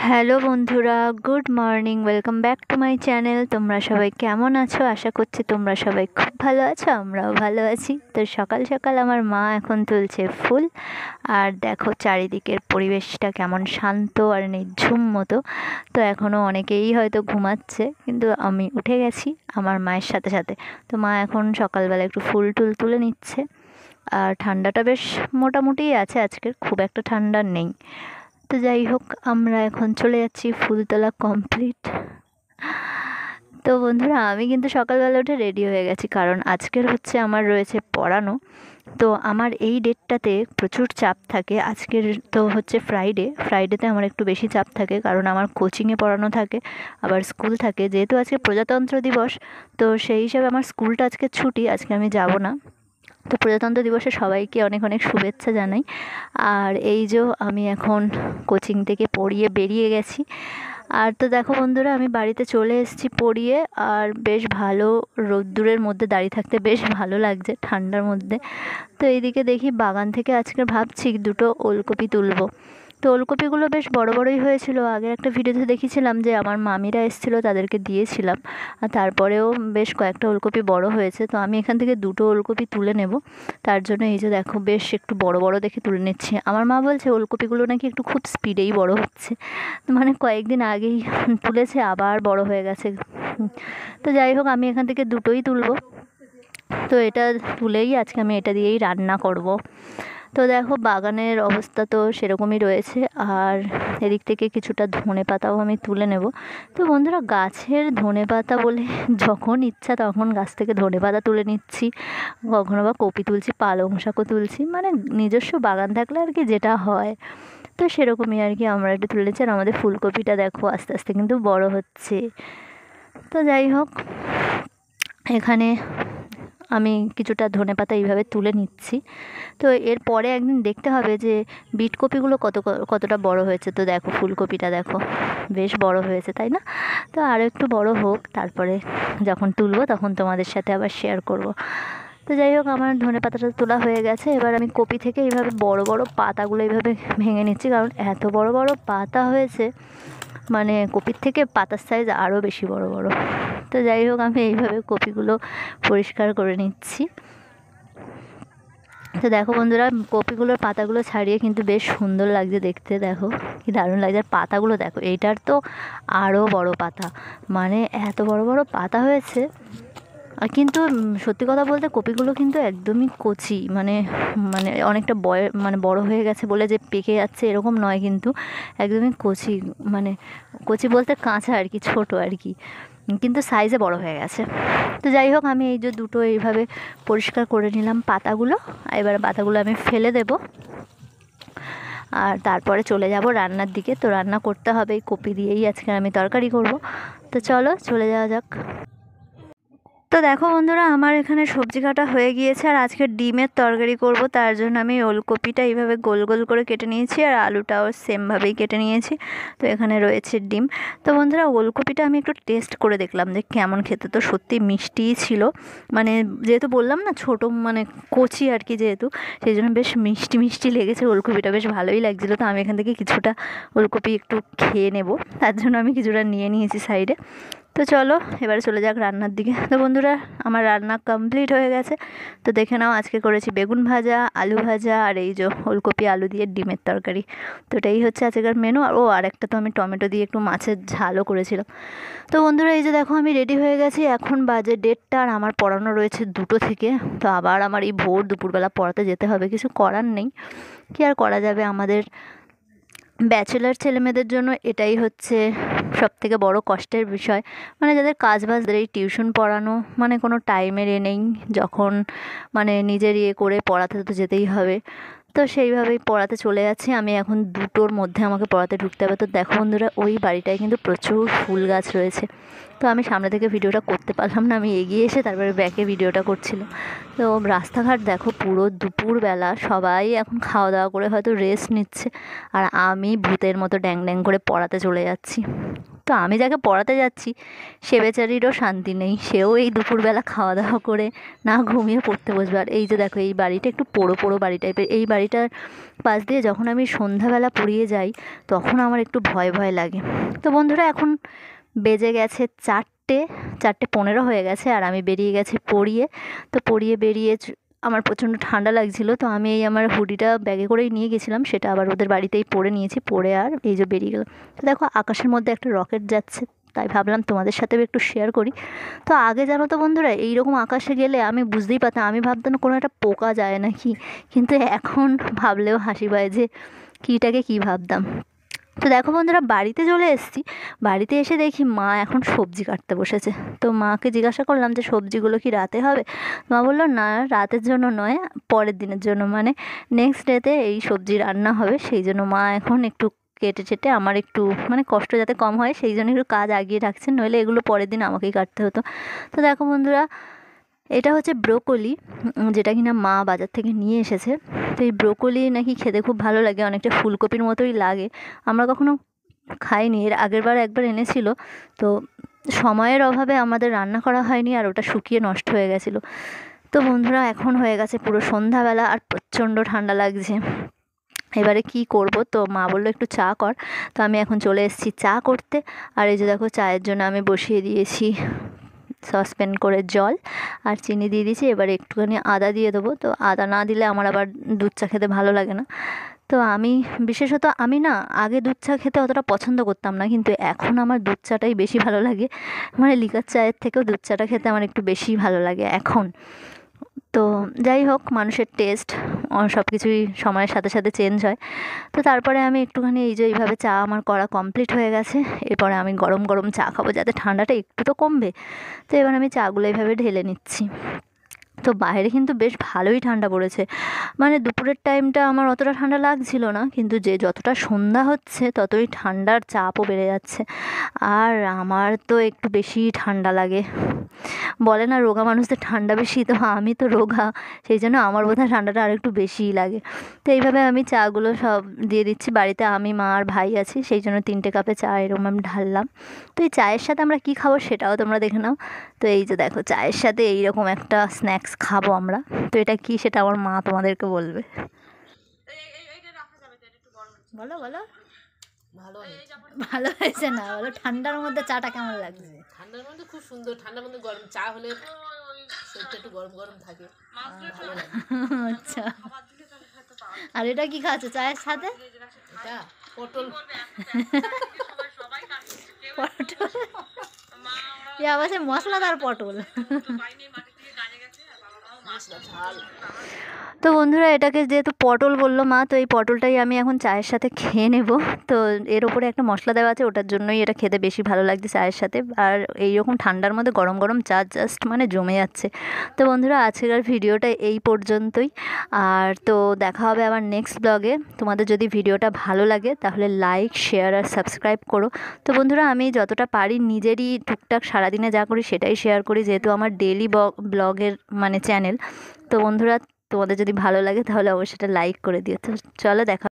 Hello বন্ধুরা, good morning. Welcome back to my channel. তোমরা সবাই কেমন আছো? আশা করছি তোমরা সবাই খুব ভালো আছো, আমরাও ভালো আছি। তো সকাল সকাল আমার মা এখন তুলছে ফুল, আর দেখো চারিদিকের পরিবেশটা কেমন শান্ত আর নিঝুম মতো। তো এখনও অনেকেই হয়তো ঘুমাচ্ছে, কিন্তু আমি উঠে গেছি আমার মায়ের সাথে সাথে। তো মা এখন সকালবেলা একটু ফুল টুল তুলে নিচ্ছে। আর ঠান্ডাটা বেশ মোটামুটিই আছে, আজকের খুব একটা ঠান্ডা নেই। তো যাই হোক, আমরা এখন চলে যাচ্ছি, ফুল তোলা কমপ্লিট। তো বন্ধুরা, আমি কিন্তু সকালবেলা উঠে রেডি হয়ে গেছি, কারণ আজকের হচ্ছে আমার রয়েছে পড়ানো। তো আমার এই ডেটটাতে প্রচুর চাপ থাকে। আজকের তো হচ্ছে ফ্রাইডেতে আমার একটু বেশি চাপ থাকে, কারণ আমার কোচিংয়ে পড়ানো থাকে, আবার স্কুল থাকে। যেহেতু আজকে প্রজাতন্ত্র দিবস, তো সেই হিসাবে আমার স্কুলটা আজকে ছুটি, আজকে আমি যাব না। তো প্রজাতন্ত্র দিবসে সবাইকে অনেক অনেক শুভেচ্ছা জানাই। আর এই যে আমি এখন কোচিং থেকে পড়িয়ে বেরিয়ে গেছি। আর তো দেখো বন্ধুরা, আমি বাড়িতে চলে এসেছি পড়িয়ে, আর বেশ ভালো রোদ্দুরের মধ্যে দাঁড়িয়ে থাকতে বেশ ভালো লাগছে ঠান্ডার মধ্যে। তো এইদিকে দেখি বাগান থেকে আজকে ভাবছি দুটো ওলকপি তুলবো। তো ওলকপিগুলো বেশ বড় বড়ই হয়েছিল। আগের একটা ভিডিওতে দেখেছিলাম যে আমার মামিরা এসেছিলো, তাদেরকে দিয়েছিলাম। আর তারপরেও বেশ কয়েকটা ওলকপি বড় হয়েছে। তো আমি এখান থেকে দুটো ওলকপি তুলে নেব। তার জন্য এই যে দেখো, বেশ একটু বড় বড় দেখে তুলে নিচ্ছি। আমার মা বলছে ওলকপিগুলো নাকি একটু খুব স্পিডেই বড় হচ্ছে, মানে কয়েকদিন আগেই তুলেছে আবার বড় হয়ে গেছে। তো যাই হোক, আমি এখান থেকে দুটোই তুলবো। তো এটা তুলেই আজকে আমি এটা দিয়েই রান্না করব। তো দেখো, বাগানের অবস্থা তো সেরকমই রয়েছে। আর এদিক থেকে কিছুটা ধনেপাতাও আমি তুলে নেব। তো বন্ধুরা, গাছের ধনেপাতা বলে যখন ইচ্ছা তখন গাছ থেকে ধনেপাতা তুলে নিচ্ছি, কখনো বা কপি তুলছি, পালং শাকও তুলছি, মানে নিজস্ব বাগান থাকলে আর কি যেটা হয়। তো সেরকমই আর কি আমরা এটা তুলেছি। আর আমাদের ফুলকপিটা দেখো আস্তে আস্তে কিন্তু বড় হচ্ছে। তো যাই হোক, এখানে আমি কিছুটা ধনেপাতা এইভাবে তুলে নিচ্ছি। তো এরপরে একদিন দেখতে হবে যে বিট কপিগুলো কতটা বড় হয়েছে। তো দেখো, ফুলকপিটা দেখো বেশ বড় হয়েছে, তাই না? তো আরও একটু বড় হোক, তারপরে যখন তুলবো তখন তোমাদের সাথে আবার শেয়ার করব। তো যাই হোক, আমার ধনেপাতাটা তোলা হয়ে গেছে। এবার আমি কপি থেকে এইভাবে বড় বড় পাতাগুলো এইভাবে ভেঙে নিচ্ছি, কারণ এত বড় বড় পাতা হয়েছে, মানে কপির থেকে পাতার সাইজ আরও বেশি বড় বড়। তো যাই হোক, আমি এইভাবে কপিগুলো পরিষ্কার করে নিচ্ছি। তো দেখো বন্ধুরা, কপিগুলোর পাতাগুলো ছাড়িয়ে কিন্তু বেশ সুন্দর লাগছে দেখতে। দেখো কি দারুণ লাগছে। আর পাতাগুলো দেখো, এইটার তো আরও বড় পাতা, মানে এত বড় বড় পাতা হয়েছে। আর কিন্তু সত্যি কথা বলতে কপিগুলো কিন্তু একদমই কচি, মানে মানে অনেকটা মানে বড় হয়ে গেছে বলে যে পেকে যাচ্ছে এরকম নয়, কিন্তু একদমই কচি। মানে কচি বলতে কাঁচা আর কি, ছোট আর কি, কিন্তু সাইজে বড় হয়ে গেছে। তো যাই হোক, আমি এই যে দুটো এইভাবে পরিষ্কার করে নিলাম পাতাগুলো। এবার পাতাগুলো আমি ফেলে দেব, আর তারপরে চলে যাব রান্নার দিকে। তো রান্না করতে হবে, এই কপি দিয়েই আজকে আমি তরকারি করব। তো চলো চলে যাওয়া যাক। তো দেখো বন্ধুরা, আমার এখানে সবজি কাটা হয়ে গিয়েছে, আর আজকে ডিমের তরকারি করব। তার জন্য আমি ওলকপিটা এইভাবে গোল গোল করে কেটে নিয়েছি, আর আলুটাও সেমভাবেই কেটে নিয়েছি। তো এখানে রয়েছে ডিম। তো বন্ধুরা, ওলকপিটা আমি একটু টেস্ট করে দেখলাম যে কেমন খেতে। তো সত্যি মিষ্টিই ছিল, মানে যেহেতু বললাম না ছোট, মানে কচি আর কি, যেহেতু সেই জন্য বেশ মিষ্টি মিষ্টি লেগেছে। ওলকপিটা বেশ ভালোই লাগছিলো। তো আমি এখান থেকে কিছুটা ওলকপি একটু খেয়ে নেব, তার জন্য আমি কিছুটা নিয়ে নিয়েছি সাইডে। তো চলো এবারে চলে যাক রান্নার দিকে। তো বন্ধুরা, আমার রান্না কমপ্লিট হয়ে গেছে। তো দেখে নাও, আজকে করেছি বেগুন ভাজা, আলু ভাজা, আর এই যে ওলকপি আলু দিয়ে ডিমের তরকারি। তো এটাই হচ্ছে আজকের মেনু। আর আরেকটা তো আমি টমেটো দিয়ে একটু মাছের ঝালও করেছিলাম। তো বন্ধুরা, এই যে দেখো আমি রেডি হয়ে গেছি। এখন বাজে 1:30, আর আমার পড়ানো রয়েছে 2টো থেকে। তো আবার আমার এই ভোর দুপুরবেলা পড়াতে যেতে হবে, কিছু করার নেই। কি আর করা যাবে, আমাদের ব্যাচেলার ছেলেমেয়েদের জন্য এটাই হচ্ছে সবথেকে বড় কষ্টের বিষয়। মানে যাদের কাজ বাজ, এই টিউশন পড়ানো, মানে কোনো টাইমের নেই। যখন মানে নিজের করে পড়াতে তো যেতেই হবে। তো সেইভাবেই পড়াতে চলে যাচ্ছি আমি। এখন 2টোর মধ্যে আমাকে পড়াতে ঢুকতে হবে। তো দেখো বন্ধুরা, ওই বাড়িটায় কিন্তু প্রচুর ফুল গাছ রয়েছে। তো আমি সামনে থেকে ভিডিওটা করতে পারলাম না, আমি এগিয়ে এসে তারপরে ব্যাকে ভিডিওটা করছিলাম। তো রাস্তাঘাট দেখো, পুরো দুপুরবেলা সবাই এখন খাওয়া দাওয়া করে হয়তো রেস্ট নিচ্ছে, আর আমি ভূতের মতো ড্যাং ড্যাং করে পড়াতে চলে যাচ্ছি। তো আমি যাকে পড়াতে যাচ্ছি সে বেচারিরও শান্তি নেই, সেও এই দুপুরবেলা খাওয়া দাওয়া করে না ঘুমিয়ে পড়তে বসবে। আর এই যে দেখো এই বাড়িটা একটু পোড়ো পোড়ো বাড়ি টাইপের, এই বাড়িটার পাশ দিয়ে যখন আমি সন্ধ্যাবেলা পড়িয়ে যাই তখন আমার একটু ভয় ভয় লাগে। তো বন্ধুরা এখন বেজে গেছে 4:15 হয়ে গেছে, আর আমি বেরিয়ে গেছি পড়িয়ে। তো পড়িয়ে বেরিয়ে আমার প্রচণ্ড ঠান্ডা লাগছিল, তো আমি এই আমার হুডিটা ব্যাগে করেই নিয়ে গেছিলাম, সেটা আবার ওদের বাড়িতেই পরে নিয়েছি, পরে আর এই যে বেরিয়ে গেলাম। তো দেখো আকাশের মধ্যে একটা রকেট যাচ্ছে, তাই ভাবলাম তোমাদের সাথেও একটু শেয়ার করি। তো আগে জানো তো বন্ধুরা এইরকম আকাশে গেলে আমি বুঝতেই পারতাম, আমি ভাবতাম কোনো একটা পোকা যায় নাকি, কিন্তু এখন ভাবলেও হাসি পায় যে কীটাকে কী ভাবতাম। তো দেখো বন্ধুরা বাড়িতে চলে এসেছি, বাড়িতে এসে দেখি মা এখন সবজি কাটতে বসেছে। তো মাকে জিজ্ঞাসা করলাম যে সবজিগুলো কি রাতে হবে? মা বললো না, রাতের জন্য নয়, পরের দিনের জন্য, মানে নেক্সট ডেতে এই সবজি রান্না হবে, সেই জন্য মা এখন একটু কেটে চেটে আমার একটু মানে কষ্ট যাতে কম হয় সেই জন্য একটু কাজ আগিয়ে রাখছেন, নইলে এগুলো পরের দিন আমাকেই কাটতে হতো। তো দেখো বন্ধুরা এটা হচ্ছে ব্রোকলি, যেটা কিনা মা বাজার থেকে নিয়ে এসেছে। তো এই ব্রোকলি নাকি খেতে খুব ভালো লাগে, অনেকটা ফুলকপির মতোই লাগে। আমরা কখনো খাইনি, এর আগেরবার একবার এনেছিল, তো সময়ের অভাবে আমাদের রান্না করা হয়নি, আর ওটা শুকিয়ে নষ্ট হয়ে গেছিলো। তো বন্ধুরা এখন হয়ে গেছে পুরো সন্ধ্যাবেলা, আর প্রচণ্ড ঠান্ডা লাগছে। এবারে কি করব, তো মা বললো একটু চা কর, তো আমি এখন চলে এসেছি চা করতে। আর এই যে দেখো চায়ের জন্য আমি বসিয়ে দিয়েছি সসপ্যান করে জল, আর চিনি দিয়ে দিয়েছি, এবার একটুখানি আদা দিয়ে দেবো। তো আদা না দিলে আমার আবার দুধ চা খেতে ভালো লাগে না। তো আমি বিশেষত আমি না আগে দুধ চা খেতে অতটা পছন্দ করতাম না, কিন্তু এখন আমার দুধ চাটাই বেশি ভালো লাগে, মানে লিকার চায়ের থেকেও দুধ চাটা খেতে আমার একটু বেশি ভালো লাগে এখন। তো যাই হোক, মানুষের টেস্ট সব কিছুই সময়ের সাথে সাথে চেঞ্জ হয়। তো তারপরে আমি একটুখানি এই যে এইভাবে চা আমার করা কমপ্লিট হয়ে গেছে, এরপরে আমি গরম গরম চা খাবো যাতে ঠান্ডাটা একটু তো কমবে। তো এবার আমি চাগুলো এইভাবে ঢেলে নিচ্ছি। তো বাইরে কিন্তু বেশ ভালোই ঠান্ডা পড়েছে, মানে দুপুরের টাইমটা আমার অতটা ঠান্ডা লাগছিল না, কিন্তু যে যতটা সন্ধ্যা হচ্ছে ততই ঠান্ডার চাপও বেড়ে যাচ্ছে। আর আমার তো একটু বেশি ঠান্ডা লাগে, বলে না রোগা মানুষদের ঠান্ডা বেশি, তো আমি তো রোগা, সেই জন্য আমার বোধহয় ঠান্ডাটা আর একটু বেশিই লাগে। তো এইভাবে আমি চাগুলো সব দিয়ে দিচ্ছি, বাড়িতে আমি মা আর ভাই আছি, সেই জন্য 3টে কাপে চা এরকম আমি ঢাললাম। তো এই চায়ের সাথে আমরা কী খাবো সেটাও তোমরা দেখে নাও। তো এই যে দেখো চায়ের সাথে এইরকম একটা স্ন্যাক্স খাবো আমরা, তো এটা কী সেটা আমার মা তোমাদেরকে বলবে। বলো বলো। ভালো হয়েছে না বলো, ঠান্ডার মধ্যে চাটা কেমন লাগছে? ঠান্ডার মধ্যে খুব সুন্দর, ঠান্ডার মধ্যে গরম চা হলে শরীরটা একটু গরম গরম থাকে, ভালো লাগে। আচ্ছা, আর এটা কি খাচ্ছ চায়ের সাথে? এটা পটল। পটল, এ আবার সে মশলাদার পটল। মশলা ঝাল। তো বন্ধুরা এটাকে যেহেতু পটল বললো মা, তো এই পটলটাই আমি এখন চায়ের সাথে খেয়ে নেব। তো এর ওপরে একটা মশলা দেওয়া আছে, ওটার জন্যই এটা খেতে বেশি ভালো লাগছে চায়ের সাথে। আর এইরকম ঠান্ডার মধ্যে গরম গরম চা জাস্ট মানে জমে যাচ্ছে। তো বন্ধুরা আজকের ভিডিওটা এই পর্যন্তই, আর তো দেখা হবে আবার নেক্সট ব্লগে। তোমাদের যদি ভিডিওটা ভালো লাগে তাহলে লাইক শেয়ার আর সাবস্ক্রাইব করো। তো বন্ধুরা আমি যতটা পারি নিজেরই টুকটাক সারাদিনে যা করি সেটাই শেয়ার করি, যেহেতু আমার ডেইলি ব্লগের মানে চ্যানেল। তো বন্ধুরা তোমাদের যদি ভালো লাগে তাহলে অবশ্যই এটা লাইক করে দিও। তো চলো দেখা।